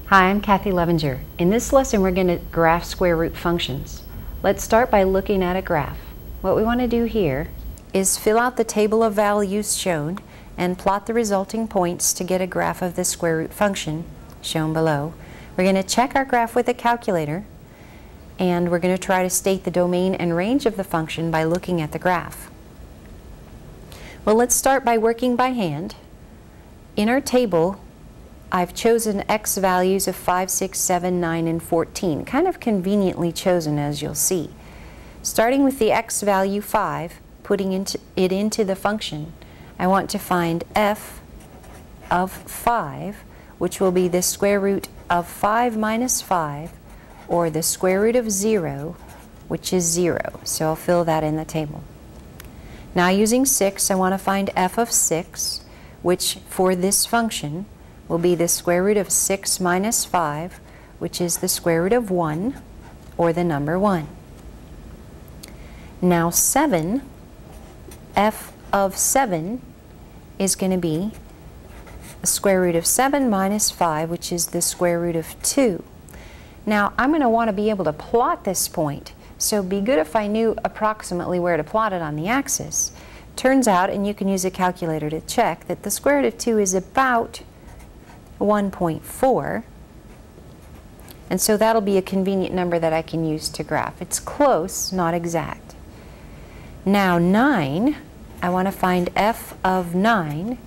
Hi, I'm Kathy Levinger. In this lesson we're going to graph square root functions. Let's start by looking at a graph. What we want to do here is fill out the table of values shown and plot the resulting points to get a graph of the square root function shown below. We're going to check our graph with a calculator, and we're going to try to state the domain and range of the function by looking at the graph. Well, let's start by working by hand. In our table, I've chosen x values of 5, 6, 7, 9, and 14, kind of conveniently chosen, as you'll see. Starting with the x value 5, putting it into the function, I want to find f of 5, which will be the square root of 5 minus 5, or the square root of 0, which is 0. So I'll fill that in the table. Now using 6, I want to find f of 6, which for this function will be the square root of 6 minus 5, which is the square root of 1, or the number 1. Now 7, f of 7 is going to be the square root of 7 minus 5, which is the square root of 2. Now I'm going to want to be able to plot this point, so it'd be good if I knew approximately where to plot it on the axis. Turns out, and you can use a calculator to check, that the square root of 2 is about 1.4, and so that'll be a convenient number that I can use to graph. It's close, not exact. Now 9, I want to find f of 9,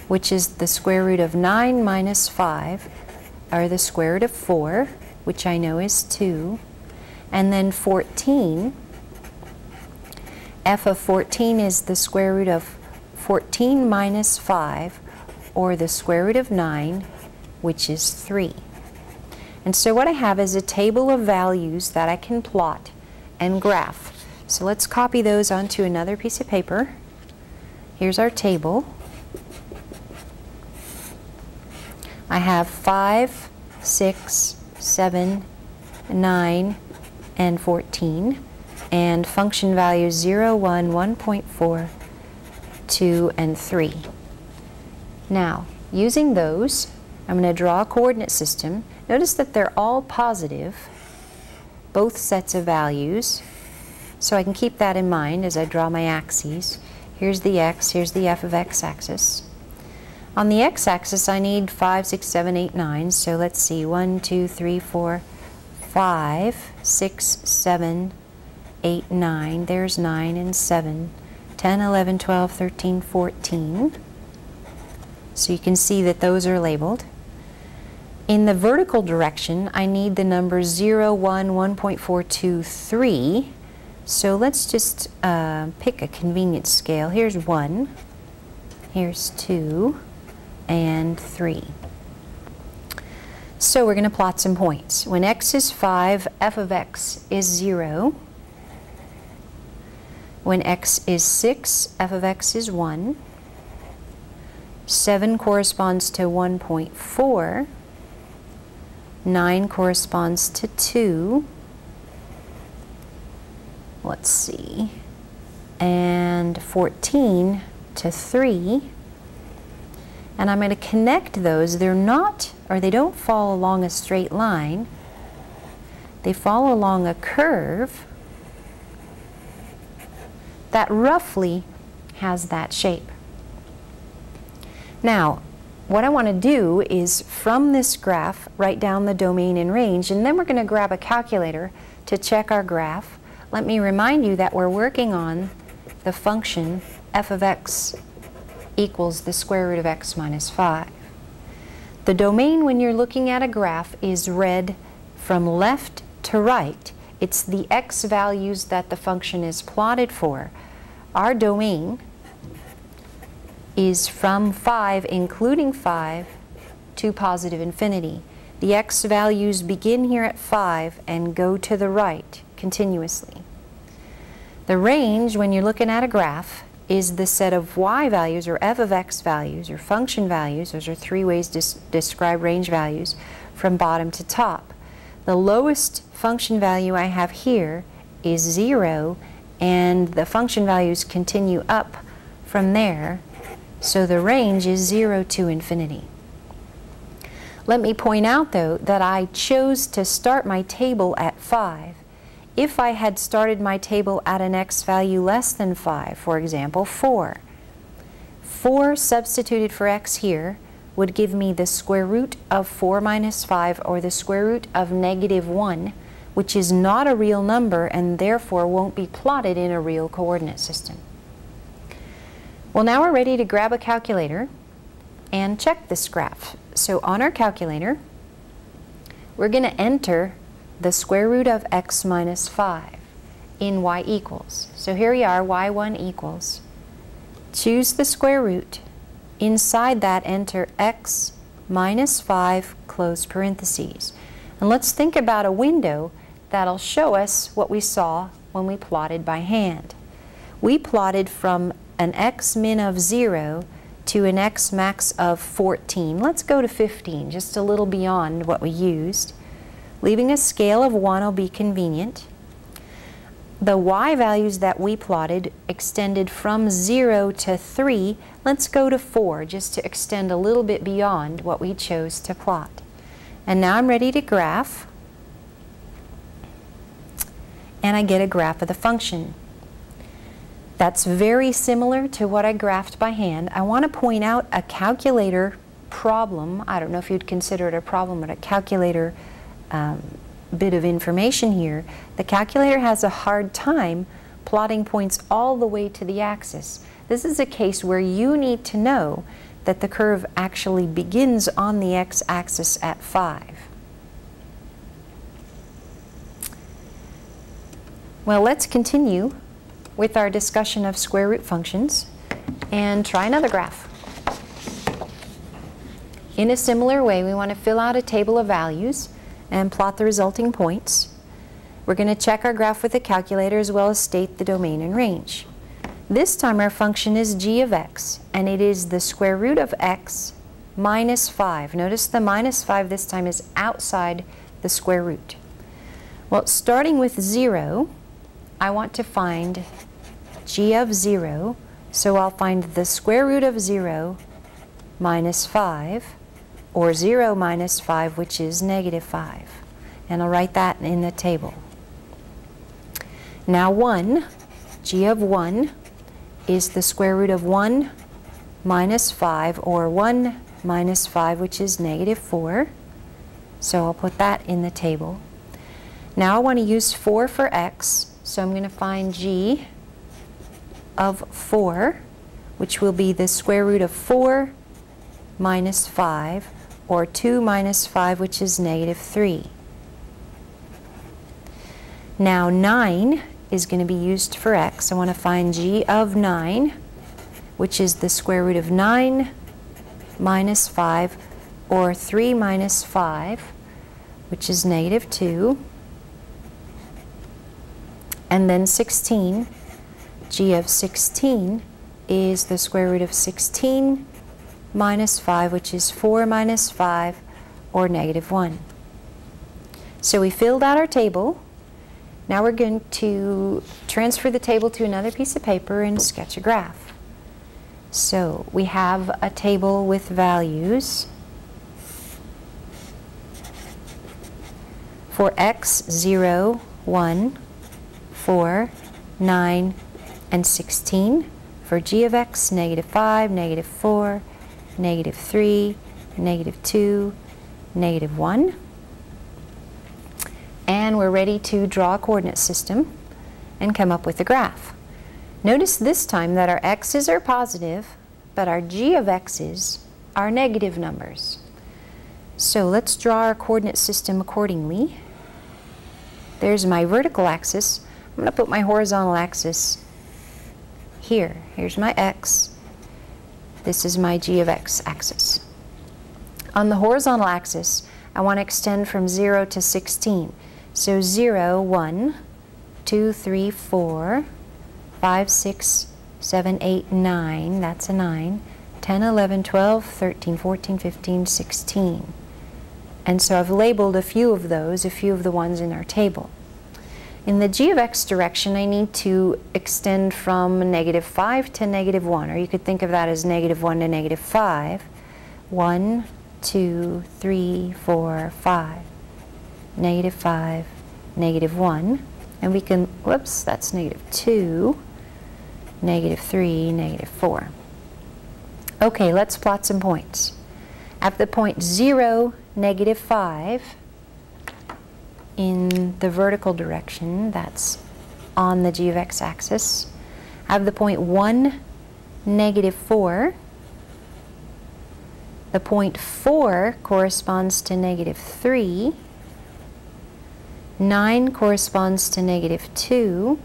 which is the square root of 9 minus 5, or the square root of 4, which I know is 2, and then 14, f of 14 is the square root of 14 minus 5, or the square root of 9, which is 3. And so what I have is a table of values that I can plot and graph. So let's copy those onto another piece of paper. Here's our table. I have 5, 6, 7, 9, and 14, and function values 0, 1, 1.4, 2, and 3. Now, using those, I'm going to draw a coordinate system. Notice that they're all positive, both sets of values, so I can keep that in mind as I draw my axes. Here's the x, here's the f of x axis. On the x-axis, I need 5, 6, 7, 8, 9, so let's see, 1, 2, 3, 4, 5, 6, 7, 8, 9, there's 9 and 7, 10, 11, 12, 13, 14. So you can see that those are labeled. In the vertical direction, I need the numbers 0, 1, 1.4, 2, 3. So let's just pick a convenient scale. Here's 1, here's 2, and 3. So we're going to plot some points. When x is 5, f of x is 0. When x is 6, f of x is 1. 7 corresponds to 1.4. 9 corresponds to 2. Let's see. And 14 to 3. And I'm going to connect those. They're not, or they don't fall along a straight line. They fall along a curve that roughly has that shape. Now, what I want to do is, from this graph, write down the domain and range, and then we're going to grab a calculator to check our graph. Let me remind you that we're working on the function f of x equals the square root of x minus 5. The domain, when you're looking at a graph, is read from left to right. It's the x values that the function is plotted for. Our domain is from 5, including 5, to positive infinity. The x values begin here at 5 and go to the right continuously. The range, when you're looking at a graph, is the set of y values, or f of x values, or function values. Those are 3 ways to describe range values, from bottom to top. The lowest function value I have here is 0, and the function values continue up from there. So the range is 0 to infinity. Let me point out, though, that I chose to start my table at 5. If I had started my table at an x value less than 5, for example, 4, 4 substituted for x here would give me the square root of 4 minus 5, or the square root of -1, which is not a real number and therefore won't be plotted in a real coordinate system. Well, now we're ready to grab a calculator and check this graph. So on our calculator, we're going to enter the square root of x minus 5 in y equals. So here we are, y1 equals. Choose the square root. Inside that, enter x minus 5 close parentheses. And let's think about a window that'll show us what we saw when we plotted by hand. We plotted from an x min of 0 to an x max of 14. Let's go to 15, just a little beyond what we used. Leaving a scale of 1 will be convenient. The y values that we plotted extended from 0 to 3. Let's go to 4, just to extend a little bit beyond what we chose to plot. And now I'm ready to graph. And I get a graph of the function. That's very similar to what I graphed by hand. I want to point out a calculator problem. I don't know if you'd consider it a problem, but a calculator bit of information here. The calculator has a hard time plotting points all the way to the axis. This is a case where you need to know that the curve actually begins on the x-axis at 5. Well, let's continue with our discussion of square root functions and try another graph. In a similar way, we want to fill out a table of values and plot the resulting points. We're going to check our graph with a calculator as well as state the domain and range. This time our function is g of x, and it is the square root of x minus 5. Notice the minus 5 this time is outside the square root. Well, starting with 0, I want to find g of 0, so I'll find the square root of 0 minus 5, or 0 minus 5, which is -5. And I'll write that in the table. Now 1, g of 1, is the square root of 1 minus 5, or 1 minus 5, which is -4. So I'll put that in the table. Now I want to use 4 for x, so I'm going to find g of 4, which will be the square root of 4 minus 5, or 2 minus 5, which is -3. Now 9 is going to be used for x. I want to find g of 9, which is the square root of 9 minus 5, or 3 minus 5, which is -2. And then 16, g of 16 is the square root of 16 minus 5, which is 4 minus 5, or -1. So we filled out our table. Now we're going to transfer the table to another piece of paper and sketch a graph. So we have a table with values for x, 0, 1, 4, 9, and 16. For g of x, -5, -4, -3, -2, -1. And we're ready to draw a coordinate system and come up with a graph. Notice this time that our x's are positive, but our g of x's are negative numbers. So let's draw our coordinate system accordingly. There's my vertical axis. I'm going to put my horizontal axis here. Here's my x. This is my g of x axis. On the horizontal axis, I want to extend from 0 to 16. So 0, 1, 2, 3, 4, 5, 6, 7, 8, 9, that's a 9, 10, 11, 12, 13, 14, 15, 16. And so I've labeled a few of those, a few of the ones in our table. In the g of x direction, I need to extend from -5 to -1, or you could think of that as -1 to -5. 1, 2, 3, 4, 5, negative 5, negative 1, and we can, whoops, that's negative 2, negative 3, negative 4. Okay, let's plot some points. At the point 0, negative 5, in the vertical direction, that's on the g of x axis. I have the point 1, negative 4. The point 4 corresponds to negative 3. 9 corresponds to negative 2.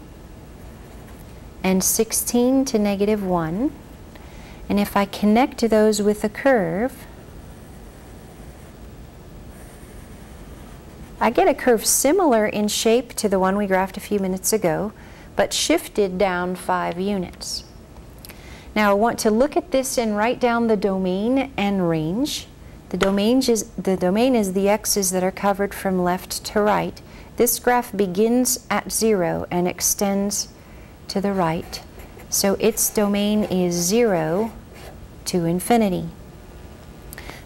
And 16 to negative 1. And if I connect those with a curve, I get a curve similar in shape to the one we graphed a few minutes ago, but shifted down 5 units. Now I want to look at this and write down the domain and range. The domain is the x's that are covered from left to right. This graph begins at 0 and extends to the right. So its domain is 0 to infinity.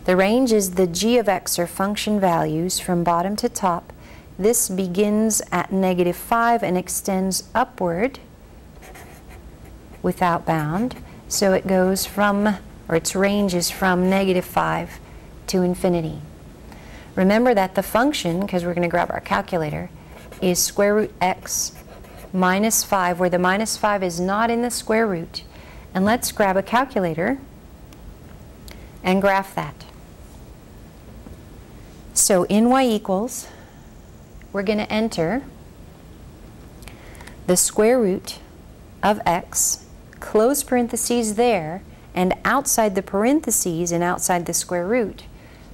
The range is the g of x, or function values, from bottom to top. This begins at negative 5 and extends upward without bound. So it goes from, or its range is from negative 5 to infinity. Remember that the function, because we're going to grab our calculator, is square root x minus 5, where the minus 5 is not in the square root. And let's grab a calculator and graph that. So in y equals, we're going to enter the square root of x, close parentheses there, and outside the parentheses and outside the square root,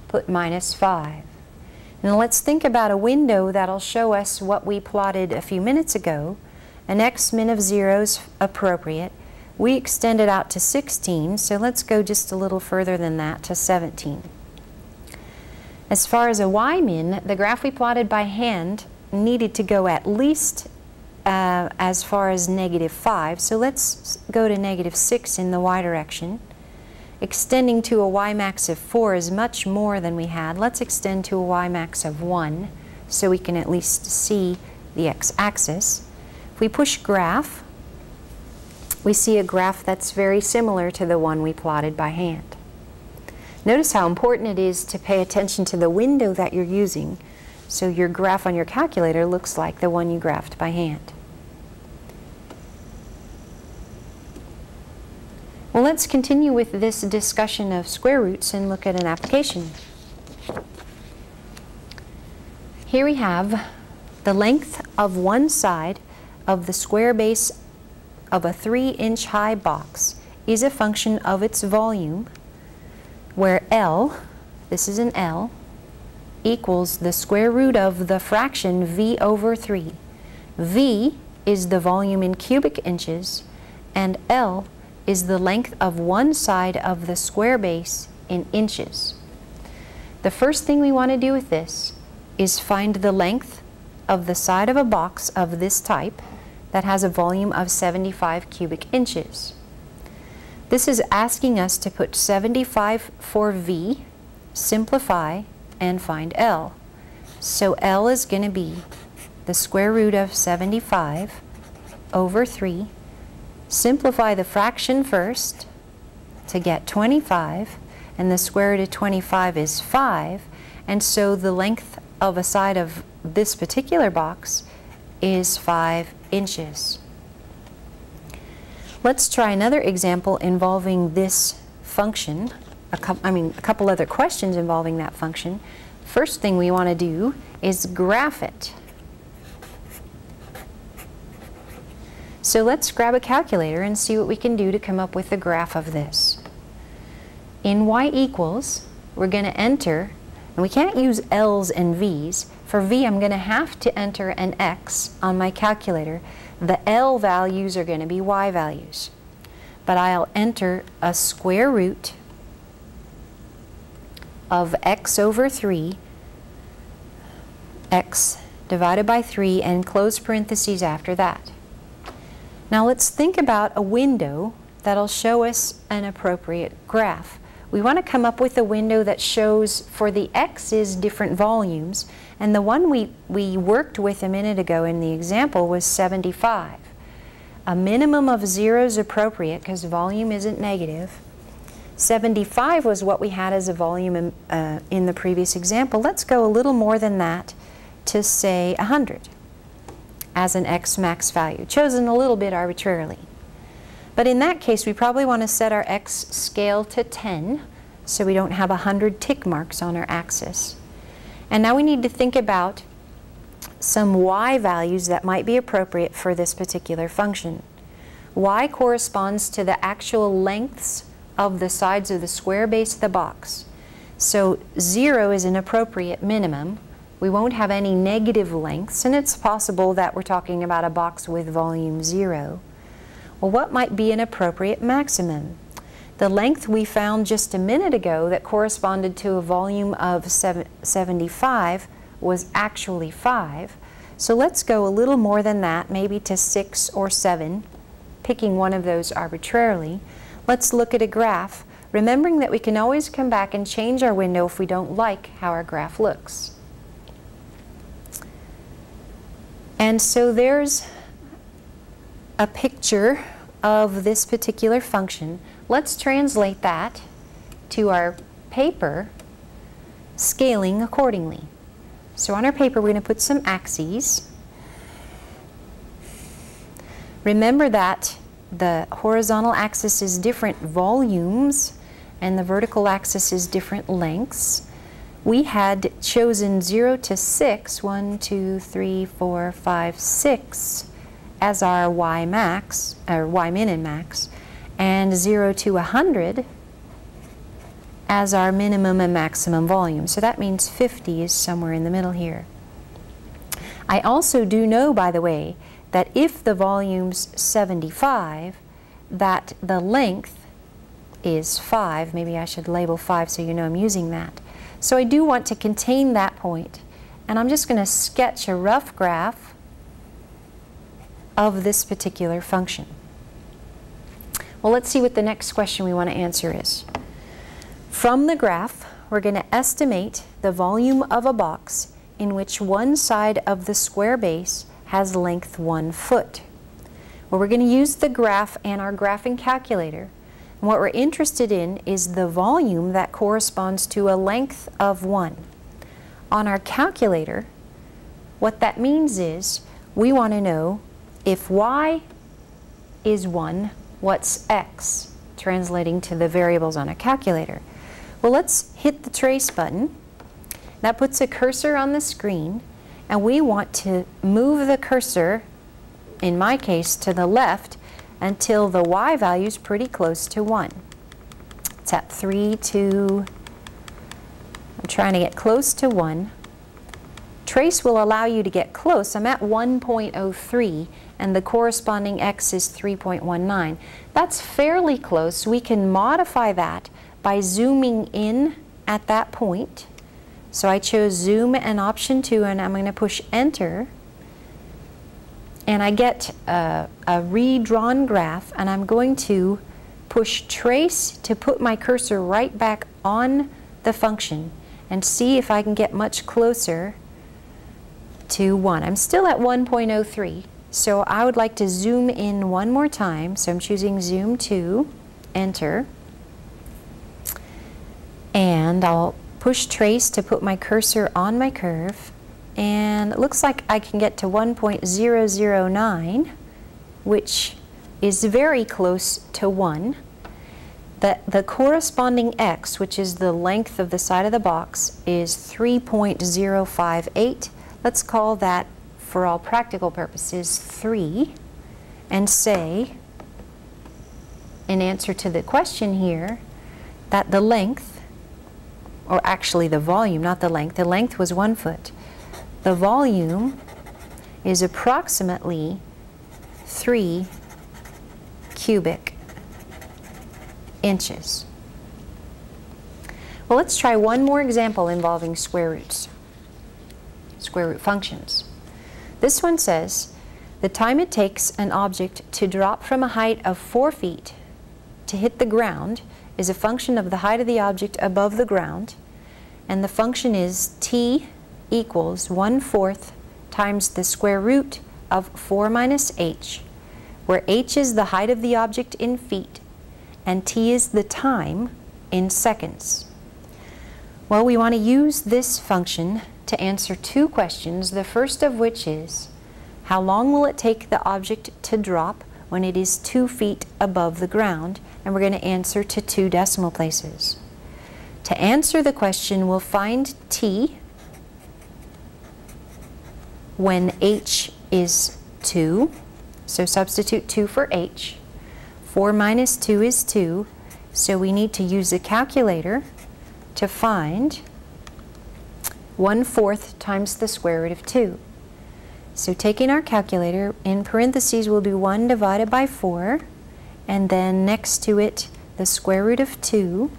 put minus 5. Now let's think about a window that'll show us what we plotted a few minutes ago. An x-min of 0 is appropriate. We extend it out to 16, so let's go just a little further than that to 17. As far as a y-min, the graph we plotted by hand needed to go at least as far as negative 5. So let's go to negative 6 in the y direction. Extending to a y max of 4 is much more than we had. Let's extend to a y max of 1 so we can at least see the x-axis. If we push graph, we see a graph that's very similar to the one we plotted by hand. Notice how important it is to pay attention to the window that you're using, so your graph on your calculator looks like the one you graphed by hand. Well, let's continue with this discussion of square roots and look at an application. Here we have the length of one side of the square base of a 3-inch high box is a function of its volume, where L, this is an L, equals the square root of the fraction V over 3. V is the volume in cubic inches, and L is the length of one side of the square base in inches. The first thing we want to do with this is find the length of the side of a box of this type that has a volume of 75 cubic inches. This is asking us to put 75 for V, simplify, and find L. So L is going to be the square root of 75 over 3. Simplify the fraction first to get 25, and the square root of 25 is 5, and so the length of a side of this particular box is 5 inches. Let's try another example involving this function, a couple other questions involving that function. First thing we want to do is graph it. So let's grab a calculator and see what we can do to come up with a graph of this. In y equals, we're going to enter, and we can't use L's and V's. For V, I'm going to have to enter an x on my calculator. The L values are going to be y values. But I'll enter a square root of x over 3, x divided by 3, and close parentheses after that. Now let's think about a window that'll show us an appropriate graph. we want to come up with a window that shows for the x's different volumes, and the one we worked with a minute ago in the example was 75. A minimum of 0 is appropriate because volume isn't negative. 75 was what we had as a volume in the previous example. Let's go a little more than that to say 100 as an x max value, chosen a little bit arbitrarily. But in that case, we probably want to set our x scale to 10 so we don't have 100 tick marks on our axis. And now we need to think about some y values that might be appropriate for this particular function. Y corresponds to the actual lengths of the sides of the square base of the box. So 0 is an appropriate minimum. We won't have any negative lengths, and it's possible that we're talking about a box with volume 0. Well, what might be an appropriate maximum? The length we found just a minute ago that corresponded to a volume of 75 was actually 5. So let's go a little more than that, maybe to 6 or 7, picking one of those arbitrarily. Let's look at a graph, remembering that we can always come back and change our window if we don't like how our graph looks. And so there's a picture of this particular function. Let's translate that to our paper, scaling accordingly. So on our paper, we're going to put some axes. Remember that the horizontal axis is different volumes and the vertical axis is different lengths. We had chosen 0 to 6, 1, 2, 3, 4, 5, 6 as our y max, or y min and max, and 0 to 100 as our minimum and maximum volume. So that means 50 is somewhere in the middle here. I also do know, by the way, that if the volume's 75, that the length is 5. Maybe I should label 5 so you know I'm using that. So I do want to contain that point, and I'm just going to sketch a rough graph of this particular function. Well, let's see what the next question we want to answer is. From the graph, we're going to estimate the volume of a box in which one side of the square base has length 1 foot. Well, we're going to use the graph and our graphing calculator. And what we're interested in is the volume that corresponds to a length of 1. On our calculator, what that means is we want to know if y is 1, what's x, translating to the variables on a calculator. Well, let's hit the trace button. That puts a cursor on the screen, and we want to move the cursor, in my case, to the left until the y value is pretty close to 1. It's at 3, 2, I'm trying to get close to 1. Trace will allow you to get close. I'm at 1.03, and the corresponding x is 3.19. That's fairly close. We can modify that by zooming in at that point. So I chose zoom and option 2, and I'm going to push enter. And I get a redrawn graph, and I'm going to push trace to put my cursor right back on the function and see if I can get much closer to 1. I'm still at 1.03, so I would like to zoom in one more time. So I'm choosing zoom 2, enter, and I'll push trace to put my cursor on my curve, and it looks like I can get to 1.009, which is very close to 1. The corresponding x, which is the length of the side of the box, is 3.058. Let's call that, for all practical purposes, 3, and say, in answer to the question here, that the length, or actually the volume, not the length was 1 foot. The volume is approximately 3 cubic inches. Well, let's try one more example involving square roots, square root functions. This one says, the time it takes an object to drop from a height of 4 feet to hit the ground is a function of the height of the object above the ground, and the function is t equals 1/4 times the square root of 4 minus h, where h is the height of the object in feet and t is the time in seconds. Well, we want to use this function to answer two questions, the first of which is, how long will it take the object to drop when it is 2 feet above the ground? And we're going to answer to 2 decimal places. To answer the question, we'll find t when h is 2, so substitute 2 for h. 4 minus 2 is 2, so we need to use a calculator to find 1/4 times the square root of 2. So taking our calculator, in parentheses we'll do 1 divided by 4, and then next to it the square root of 2.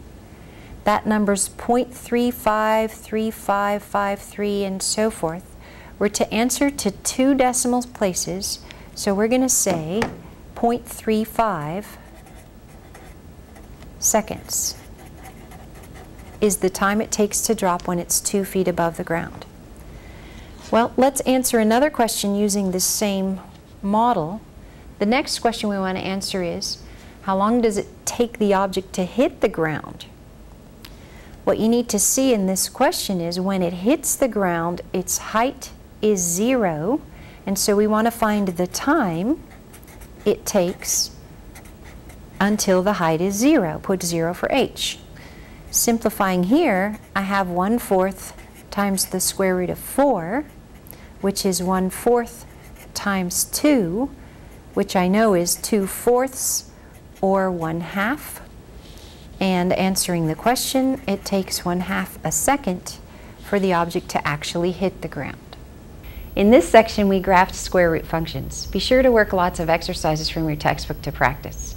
That number's 0.353553 and so forth. We're to answer to 2 decimal places, so we're going to say 0.35 seconds is the time it takes to drop when it's 2 feet above the ground. Well, let's answer another question using this same model. The next question we want to answer is, how long does it take the object to hit the ground? What you need to see in this question is when it hits the ground, its height is 0, and so we want to find the time it takes until the height is 0. Put 0 for h. Simplifying here, I have 1/4 times the square root of 4, which is 1/4 times 2, which I know is 2/4 or 1/2. And answering the question, it takes 1/2 a second for the object to actually hit the ground. In this section, we graphed square root functions. Be sure to work lots of exercises from your textbook to practice.